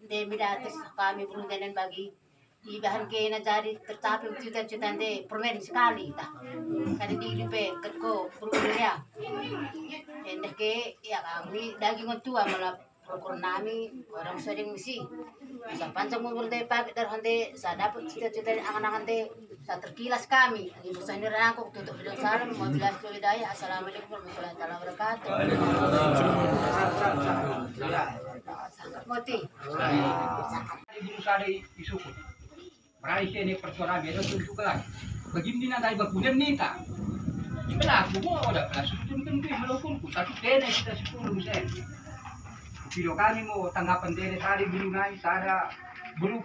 demi datus kami berundanan bagi ibahan kayo na jadi tercapai cita-cita de permen sekali dah. Kali di hidup ketko berundanya. Hendak ke ya kami daging tua malah prokur nami orang sering misi. Sa panjang umur de pagi terhande sa dapat cita-cita angan-angan de sa terkilas kami. Ibu sendiri aku tutup video salam mau bilas hidayah. Assalamualaikum warahmatullahi wabarakatuh. Moti. Ibu sada isukut. Marai ini persoalan beda untuk kelas. Begini nanti bakunya nita. Ibalah semua udah kelas tuntun tuh walaupun satu dene kita 10 sen. Video kami mau tanggapan dene tadi belum naik ada belum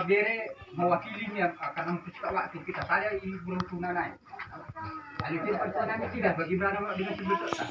bere mewakilinya karena waktu kita saya ini belum tunai naik. Ada persoalan tidak bagaimana dengan sebetulnya.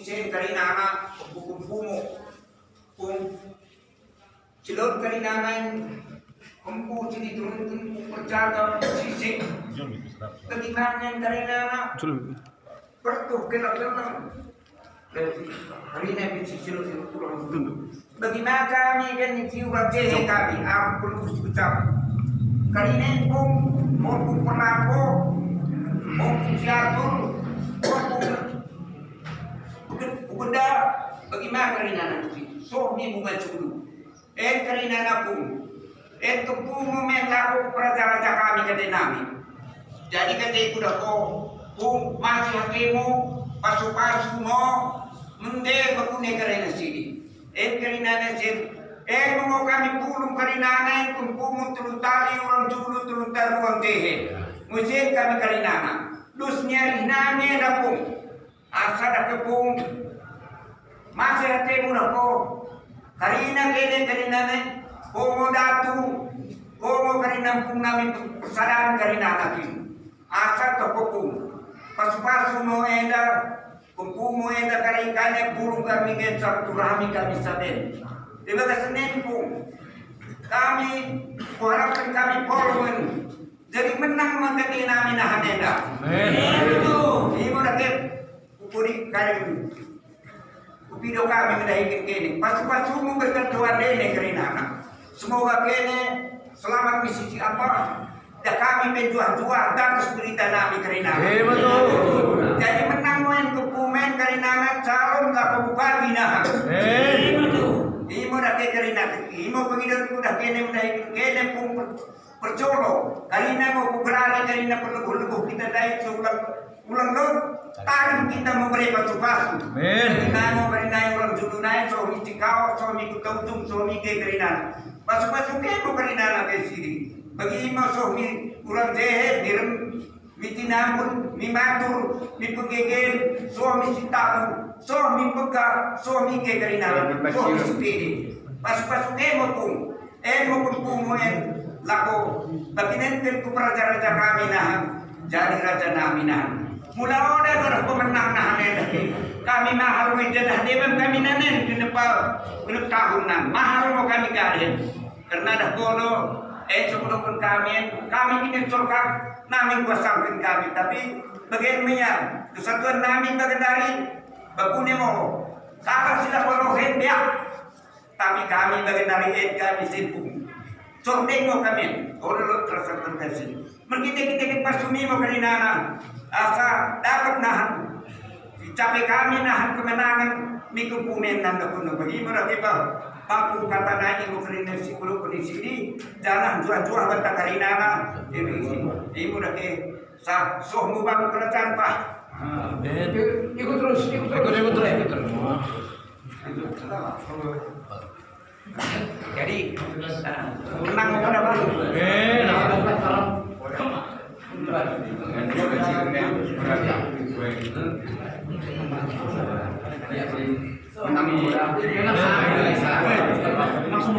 Sen karina anak buku-buku kung silod karina nain kumpu jadi turun perjaga sisi kegimangan karina anak pertuh kita tenang Hari ini sisi pulang tunduk. Bagaimana kami kan jiwa jehe kami, aku perlu ucap. Kali ini pun pernah pun siatur, bukan dah. Bagaimana kali nanti? So ni bunga curu. Kali nana pun. Kepung melaku praja kami kata nami. Jadi kata ibu dah pun masih hakimu, pasu-pasu mo. Mende bakune karena sini. Karena sini. Mau kami pulung karena kumpul turun tali orang julu turun taruang tehe. Musim kami karena. Dus nyari nane dapung. Asa dah kepung. Masih hati mula ko. Karina kene karina ne. Komo datu. Komo karina pung nami persadaran karina lagi. Asa to kopung. Pasu-pasu mo enda. Kumpumo enda karikane burung kami gencar turami kami saden. Tiba ke Senin pun kami kuharapkan kami polmen jadi menang mengkati nami nahan enda. Itu ibu rakyat ukuri kali video kami mendahikin kini. Pasu-pasu mu berketuan dene karina. Semoga kene selamat misi apa? Dan kami menjual-jual dan kesulitan nami karina. Jadi menang moen kepumen karina calon lah bupati nah. Imo dah karina imo pengidor kuda kene kene pun percolo. Karina mau berani karina perlu kita dai ulang dong. Tarik kita memberi pasu-pasu. Karina mau karina ulang judul naik so mesti kau so mi kutung so mi ke karina. Pasu-pasu ke mau karina ke sini. Bagi imo so mi ulang jehe direm mitinamun, mimatur, mipegegel, suami sitamu, suami peka, suami kegerinalan, suami supiri. Pas-pas emo pun pumoen lako. Bagian itu raja-raja kami nahan, jadi raja nami nahan. Mula oda orang pemenang nahan kami mahal wejanah dewan kami nanen di Nepal, menurut tahunan mahal mau kami kalian karena dah kono. Sebelum kami ini surga nami kuasakan kami tapi bagaimana kesatuan nami bagendari bakune mo sabar sila polohen dia tapi kami bagendari kami sibuk sordeng mo kami orang terasa terkasih kita pasumi mo kaninana asa dapat nahan capai kami nahan kemenangan mikupumen nanda kuno bagi mereka mampu kata naik mau kerina si pulau kondisi ini jangan jual-jual bantah karinana ini udah ke sah soh mu bangun kerajaan pak ikut terus jadi menang mau pada baru menang muda langsung